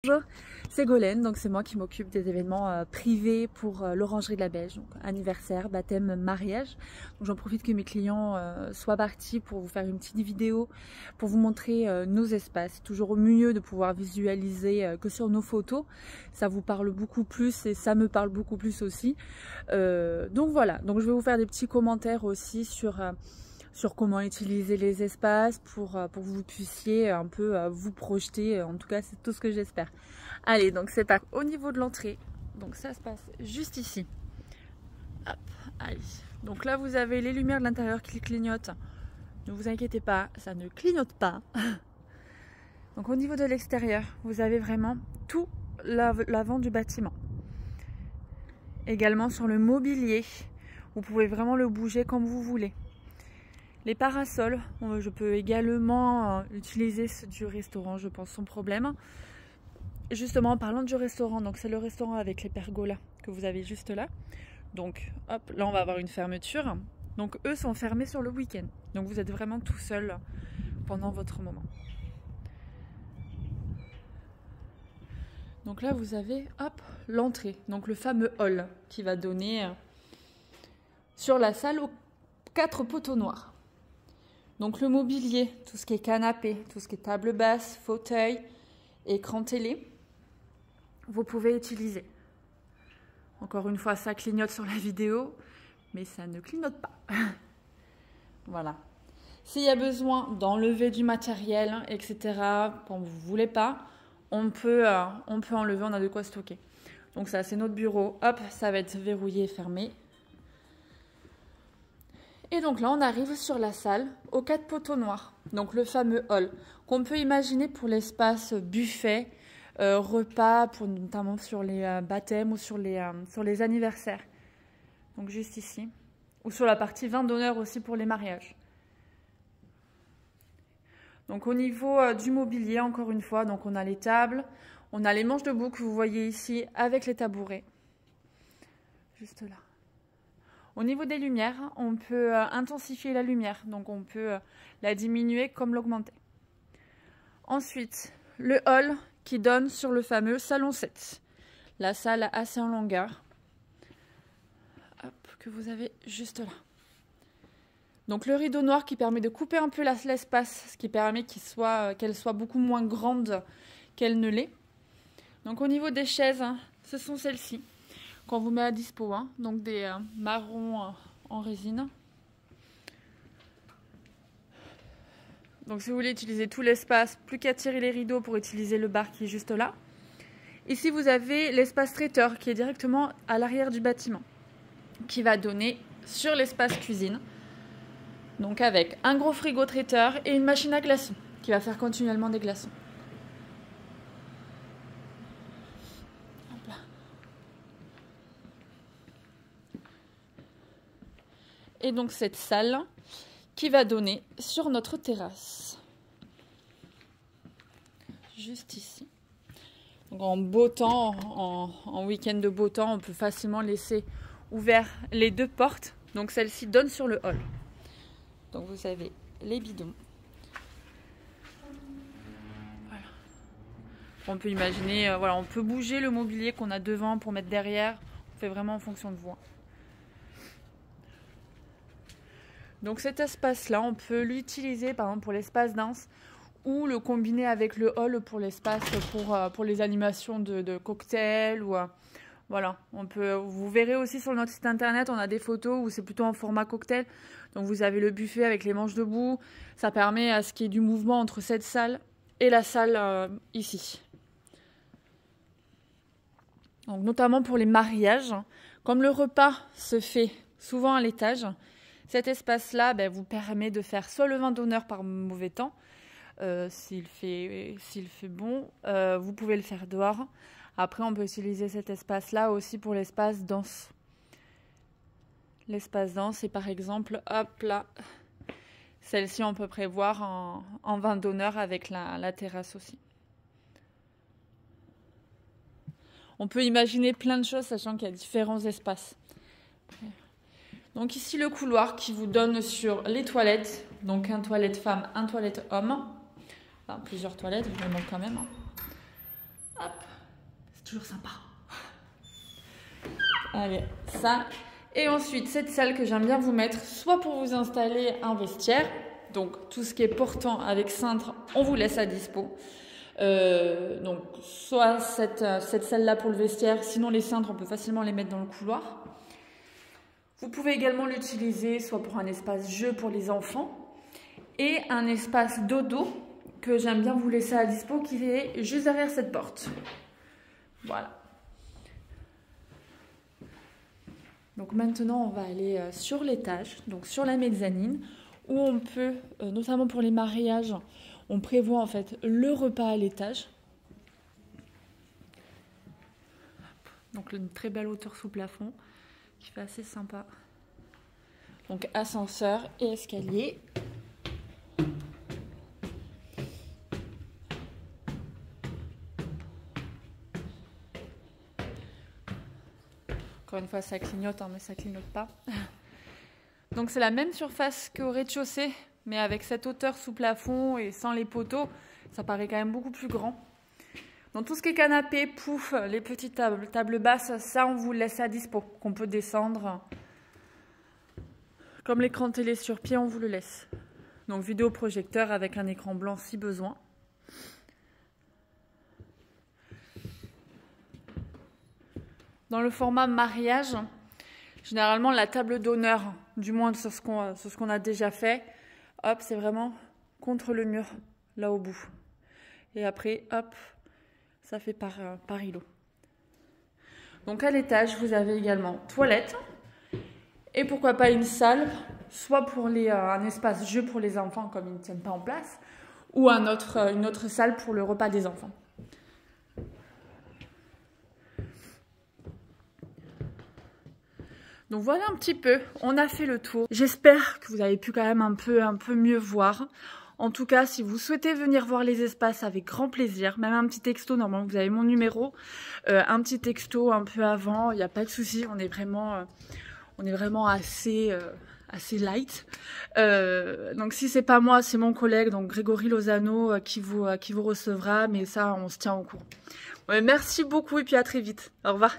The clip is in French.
Bonjour, c'est Golène, donc c'est moi qui m'occupe des événements privés pour l'Orangerie de la Belge, donc anniversaire, baptême, mariage. Donc j'en profite que mes clients soient partis pour vous faire une petite vidéo, pour vous montrer nos espaces. C'est toujours mieux de pouvoir visualiser que sur nos photos. Ça vous parle beaucoup plus et ça me parle beaucoup plus aussi. Donc voilà, donc je vais vous faire des petits commentaires aussi sur comment utiliser les espaces pour que vous puissiez un peu vous projeter. En tout cas, c'est tout ce que j'espère. Allez, donc c'est parti. Au niveau de l'entrée, donc ça se passe juste ici. Hop, allez. Donc là, vous avez les lumières de l'intérieur qui clignotent. Ne vous inquiétez pas, ça ne clignote pas. Donc au niveau de l'extérieur, vous avez vraiment tout l'avant du bâtiment. Également sur le mobilier, vous pouvez vraiment le bouger comme vous voulez. Les parasols, je peux également utiliser ceux du restaurant, je pense, sans problème. Justement, en parlant du restaurant, donc c'est le restaurant avec les pergolas que vous avez juste là. Donc, hop, là on va avoir une fermeture. Donc, eux sont fermés sur le week-end. Donc, vous êtes vraiment tout seul pendant votre moment. Donc là, vous avez, hop, l'entrée. Donc, le fameux hall qui va donner sur la salle aux 4 poteaux noirs. Donc le mobilier, tout ce qui est canapé, tout ce qui est table basse, fauteuil, écran télé, vous pouvez utiliser. Encore une fois, ça clignote sur la vidéo, mais ça ne clignote pas. Voilà. S'il y a besoin d'enlever du matériel, etc., quand vous ne voulez pas, on peut enlever, on a de quoi stocker. Donc ça, c'est notre bureau. Hop, ça va être verrouillé et fermé. Et donc là, on arrive sur la salle aux 4 poteaux noirs, donc le fameux hall, qu'on peut imaginer pour l'espace buffet, repas, notamment sur les baptêmes ou sur les anniversaires. Donc juste ici. Ou sur la partie vin d'honneur aussi pour les mariages. Donc au niveau du mobilier, encore une fois, donc on a les tables, on a les manches debout que vous voyez ici avec les tabourets. Juste là. Au niveau des lumières, on peut intensifier la lumière, donc on peut la diminuer comme l'augmenter. Ensuite, le hall qui donne sur le fameux salon 7, la salle assez en longueur, hop, que vous avez juste là. Donc le rideau noir qui permet de couper un peu l'espace, ce qui permet qu'elle soit beaucoup moins grande qu'elle ne l'est. Donc au niveau des chaises, ce sont celles-ci. Qu'on vous met à dispo, donc des marrons en résine. Donc si vous voulez utiliser tout l'espace, plus qu'à tirer les rideaux pour utiliser le bar qui est juste là. Ici vous avez l'espace traiteur qui est directement à l'arrière du bâtiment, qui va donner sur l'espace cuisine. Donc avec un gros frigo traiteur et une machine à glaçons qui va faire continuellement des glaçons. Et donc cette salle qui va donner sur notre terrasse. Juste ici. Donc en beau temps, en week-end de beau temps, on peut facilement laisser ouvert les 2 portes. Donc celle-ci donne sur le hall. Donc vous avez les bidons. Voilà. On peut imaginer, voilà, on peut bouger le mobilier qu'on a devant pour mettre derrière. On fait vraiment en fonction de vous. Donc cet espace-là, on peut l'utiliser par exemple pour l'espace danse ou le combiner avec le hall pour l'espace pour les animations de cocktails. Voilà, vous verrez aussi sur notre site internet, on a des photos où c'est plutôt en format cocktail. Donc vous avez le buffet avec les manches debout. Ça permet à ce qu'il y ait du mouvement entre cette salle et la salle ici. Donc notamment pour les mariages, comme le repas se fait souvent à l'étage, cet espace-là vous permet de faire soit le vin d'honneur par mauvais temps, s'il fait bon, vous pouvez le faire dehors. Après, on peut utiliser cet espace-là aussi pour l'espace danse. L'espace danse, c'est par exemple, hop là, celle-ci on peut prévoir en vin d'honneur avec la terrasse aussi. On peut imaginer plein de choses, sachant qu'il y a différents espaces. Donc ici le couloir qui vous donne sur les toilettes, donc un toilette femme, un toilette homme, enfin plusieurs toilettes, je me manque quand même. Hop. toujours sympa. Allez, ça. Et ensuite, cette salle que j'aime bien vous mettre, soit pour vous installer un vestiaire, donc tout ce qui est portant avec cintre, on vous laisse à dispo. Donc soit cette salle-là pour le vestiaire, sinon les cintres, on peut facilement les mettre dans le couloir. Vous pouvez également l'utiliser soit pour un espace jeu pour les enfants et un espace dodo que j'aime bien vous laisser à dispo qui est juste derrière cette porte. Voilà. Donc maintenant, on va aller sur l'étage, donc sur la mezzanine, où on peut, notamment pour les mariages, on prévoit en fait le repas à l'étage. Donc une très belle hauteur sous plafond, qui fait assez sympa. Donc ascenseur et escalier. Encore une fois, ça clignote, hein, mais ça clignote pas. Donc c'est la même surface qu'au rez-de-chaussée, mais avec cette hauteur sous plafond et sans les poteaux, ça paraît quand même beaucoup plus grand. Donc tout ce qui est canapé, pouf, les petites tables basses, ça on vous laisse à dispo, qu'on peut descendre. Comme l'écran télé sur pied, on vous le laisse. Donc vidéoprojecteur avec un écran blanc si besoin. Dans le format mariage, généralement la table d'honneur, du moins sur ce qu'on a déjà fait, hop, c'est vraiment contre le mur, là au bout. Et après, hop, ça fait par îlot. Donc à l'étage, vous avez également toilette et pourquoi pas une salle, soit pour un espace jeu pour les enfants comme ils ne tiennent pas en place, ou une autre salle pour le repas des enfants. Donc voilà un petit peu, on a fait le tour. J'espère que vous avez pu quand même un peu mieux voir. En tout cas, si vous souhaitez venir voir les espaces, avec grand plaisir. Même un petit texto, normalement vous avez mon numéro. Un petit texto un peu avant, il n'y a pas de souci. On est vraiment assez light. Donc si c'est pas moi, c'est mon collègue, donc Grégory Lozano, qui vous recevra. Mais ça, on se tient au courant. Ouais, merci beaucoup et puis à très vite. Au revoir.